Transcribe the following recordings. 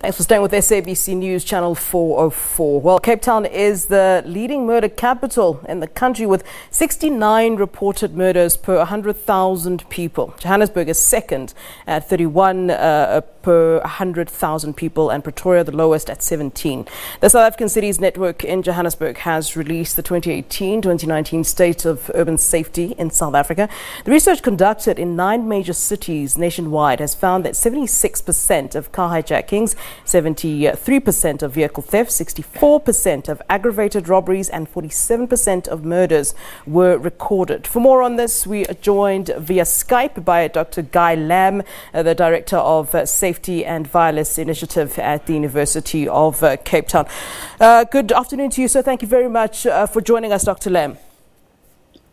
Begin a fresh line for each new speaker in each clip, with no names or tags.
Thanks for staying with SABC News Channel 404. Well, Cape Town is the leading murder capital in the country with 69 reported murders per 100,000 people. Johannesburg is second at 31 per 100,000 people, and Pretoria the lowest at 17. The South African Cities Network in Johannesburg has released the 2018-2019 State of Urban Safety in South Africa. The research conducted in 9 major cities nationwide has found that 76% of car hijackings, 73% of vehicle theft, 64% of aggravated robberies and 47% of murders were recorded. For more on this, we are joined via Skype by Dr. Guy Lamb, the Director of Safety and Violence Initiative at the University of Cape Town. Good afternoon to you, sir. Thank you very much for joining us, Dr. Lamb.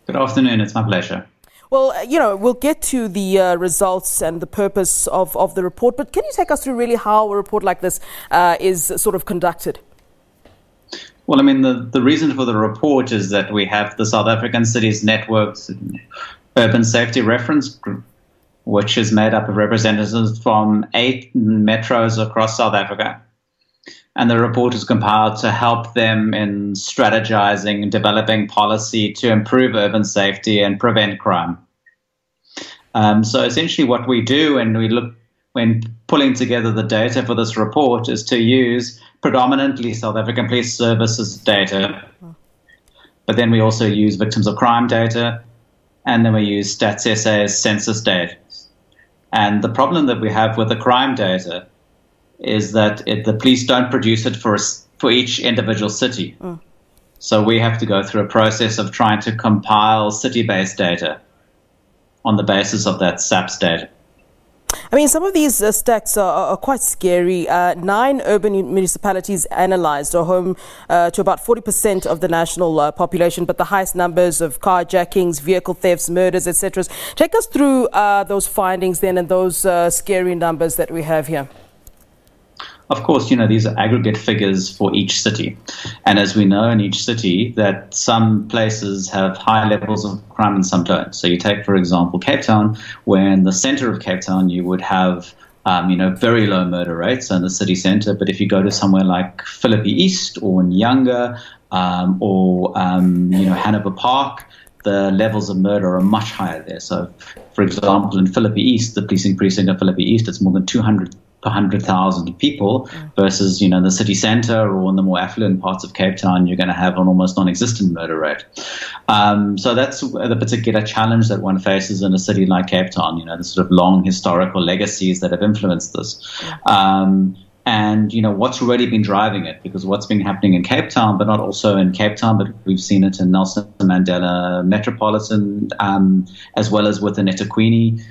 Good afternoon. It's my pleasure.
Well, we'll get to the results and the purpose of the report, but can you take us through really how a report like this is sort of conducted?
Well, I mean, the reason for the report is that we have the South African Cities Network's Urban Safety Reference Group, which is made up of representatives from 8 metros across South Africa. And the report is compiled to help them in strategizing and developing policy to improve urban safety and prevent crime. So essentially what we do when pulling together the data for this report is to use predominantly South African Police Services data, but then we also use victims of crime data, and then we use Stats SA's census data. And the problem that we have with the crime data is that the police don't produce it for each individual city. So we have to go through a process of trying to compile city-based data on the basis of that SAPS data.
I mean, some of these stats are quite scary. 9 urban municipalities analysed are home to about 40% of the national population, but the highest numbers of carjackings, vehicle thefts, murders, etc. Take us through those findings then and those scary numbers that we have here.
Of course, these are aggregate figures for each city. And as we know in each city, that some places have high levels of crime and some don't. So you take, for example, Cape Town, where in the center of Cape Town you would have very low murder rates in the city center. But if you go to somewhere like Philippi East or Nyanga or Hanover Park, the levels of murder are much higher there. So, for example, in Philippi East, the policing precinct of Philippi East, it's more than 200 per 100,000 people versus, the city center or in the more affluent parts of Cape Town, you're going to have an almost non-existent murder rate. So that's the particular challenge that one faces in a city like Cape Town, the sort of long historical legacies that have influenced this. And, what's really been driving it, because what's been happening in Cape Town, but not also in Cape Town, but we've seen it in Nelson Mandela Metropolitan, as well as within eThekwini.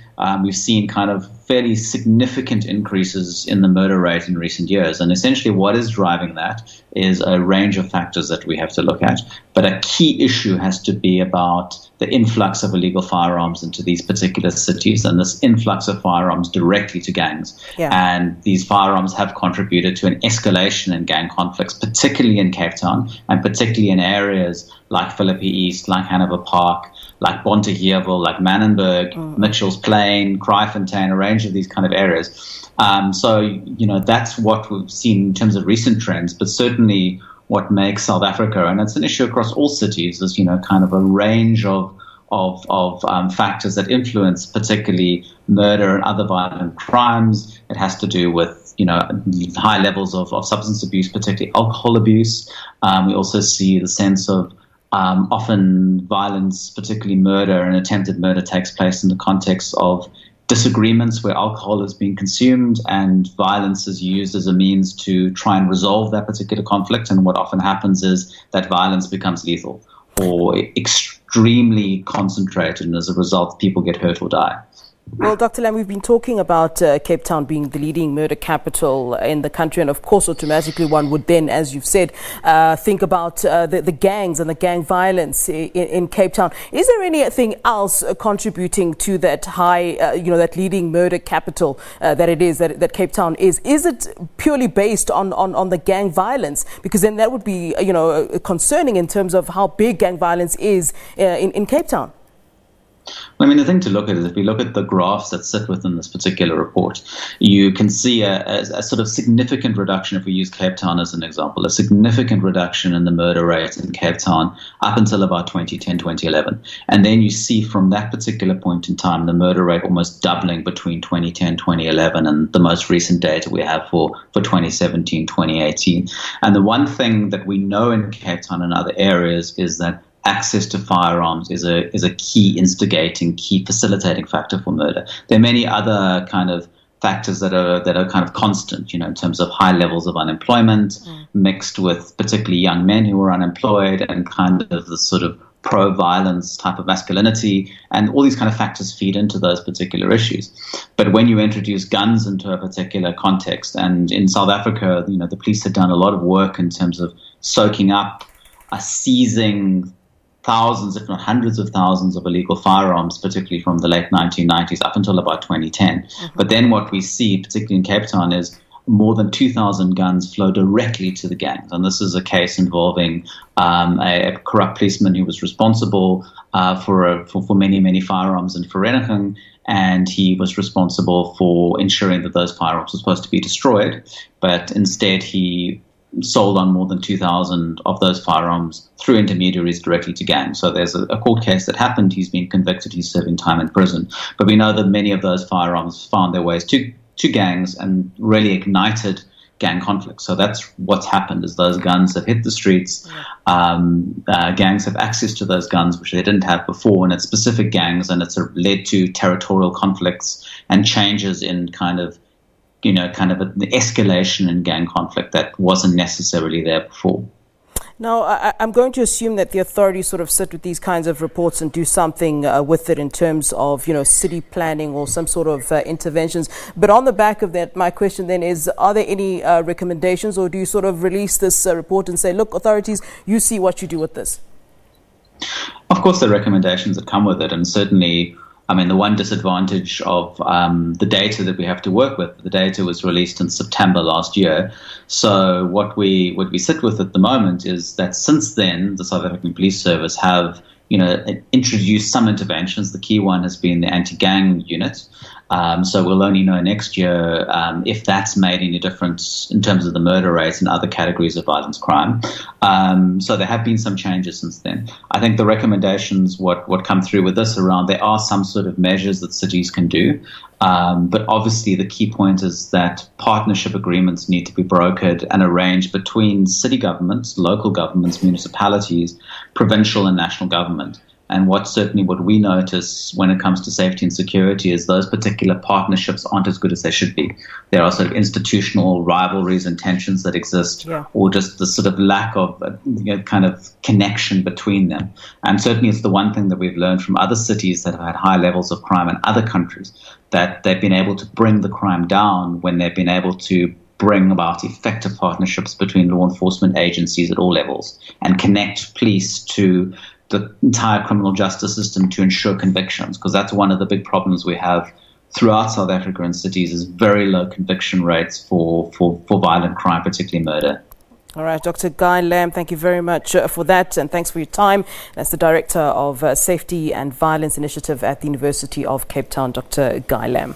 We've seen kind of fairly significant increases in the murder rate in recent years. And essentially what is driving that is a range of factors that we have to look at. But a key issue has to be about the influx of illegal firearms into these particular cities and this influx of firearms directly to gangs. And these firearms have contributed to an escalation in gang conflicts, particularly in Cape Town and particularly in areas like Philippi East, like Hanover Park, like Bonteheerville, like Manenberg, Mitchell's Plain, Kraaifontein, a range of these kind of areas. So, that's what we've seen in terms of recent trends, but certainly what makes South Africa, and it's an issue across all cities, is, kind of a range of factors that influence particularly murder and other violent crimes. It has to do with, high levels of substance abuse, particularly alcohol abuse. We also see the sense of often violence, particularly murder and attempted murder, takes place in the context of disagreements where alcohol is being consumed and violence is used as a means to try and resolve that particular conflict. And what often happens is that violence becomes lethal or extremely concentrated, and as a result, people get hurt or die.
Well, Dr. Lamb, we've been talking about Cape Town being the leading murder capital in the country, and of course automatically one would then, as you've said, think about the gangs and the gang violence in Cape Town. Is there anything else contributing to that high, that leading murder capital that it is, that Cape Town is? Is it purely based on the gang violence? Because then that would be, concerning in terms of how big gang violence is in Cape Town.
I mean, the thing to look at is if we look at the graphs that sit within this particular report, you can see a sort of significant reduction, if we use Cape Town as an example, a significant reduction in the murder rate in Cape Town up until about 2010, 2011. And then you see from that particular point in time, the murder rate almost doubling between 2010, 2011 and the most recent data we have for 2017, 2018. And the one thing that we know in Cape Town and other areas is that access to firearms is a key instigating, key facilitating factor for murder. There are many other kind of factors that are kind of constant, in terms of high levels of unemployment, mixed with particularly young men who are unemployed and kind of the sort of pro-violence type of masculinity, and all these kind of factors feed into those particular issues. But when you introduce guns into a particular context, and in South Africa, the police had done a lot of work in terms of soaking up, seizing thousands, if not hundreds of thousands of illegal firearms, particularly from the late 1990s up until about 2010. But then what we see, particularly in Cape Town, is more than 2,000 guns flow directly to the gangs. And this is a case involving a corrupt policeman who was responsible for many, many firearms in Vereeniging, and he was responsible for ensuring that those firearms were supposed to be destroyed. But instead, he sold on more than 2,000 of those firearms through intermediaries directly to gangs. So there's a court case that happened. He's been convicted. He's serving time in prison. But we know that many of those firearms found their ways to gangs and really ignited gang conflict. So that's what's happened, is those guns have hit the streets. Gangs have access to those guns, which they didn't have before, and it's specific gangs, and it's led to territorial conflicts and changes in kind of the escalation in gang conflict that wasn't necessarily there before.
Now, I'm going to assume that the authorities sort of sit with these kinds of reports and do something with it in terms of, city planning or some sort of interventions. But on the back of that, my question then is, are there any recommendations, or do you sort of release this report and say, look, authorities, you see what you do with this?
Of course, there are recommendations that come with it, and certainly, the one disadvantage of the data that we have to work with, the data was released in September last year. So what we sit with at the moment is that since then, the South African Police Service have introduced some interventions. The key one has been the anti-gang unit. So we'll only know next year if that's made any difference in terms of the murder rates and other categories of violence crime. So there have been some changes since then. I think the recommendations, what come through with this around, there are some sort of measures that cities can do. But obviously the key point is that partnership agreements need to be brokered and arranged between city governments, local governments, municipalities, provincial and national government. And what we notice when it comes to safety and security is those particular partnerships aren't as good as they should be. There are sort of institutional rivalries and tensions that exist, or just the sort of lack of kind of connection between them. And certainly it's the one thing that we've learned from other cities that have had high levels of crime in other countries, that they've been able to bring the crime down when they've been able to bring about effective partnerships between law enforcement agencies at all levels and connect police to the entire criminal justice system to ensure convictions, because that's one of the big problems we have throughout South Africa and cities, is very low conviction rates for violent crime, particularly murder.
All right, Dr. Guy Lamb, thank you very much for that, and thanks for your time. That's the Director of Safety and Violence Initiative at the University of Cape Town, Dr. Guy Lamb.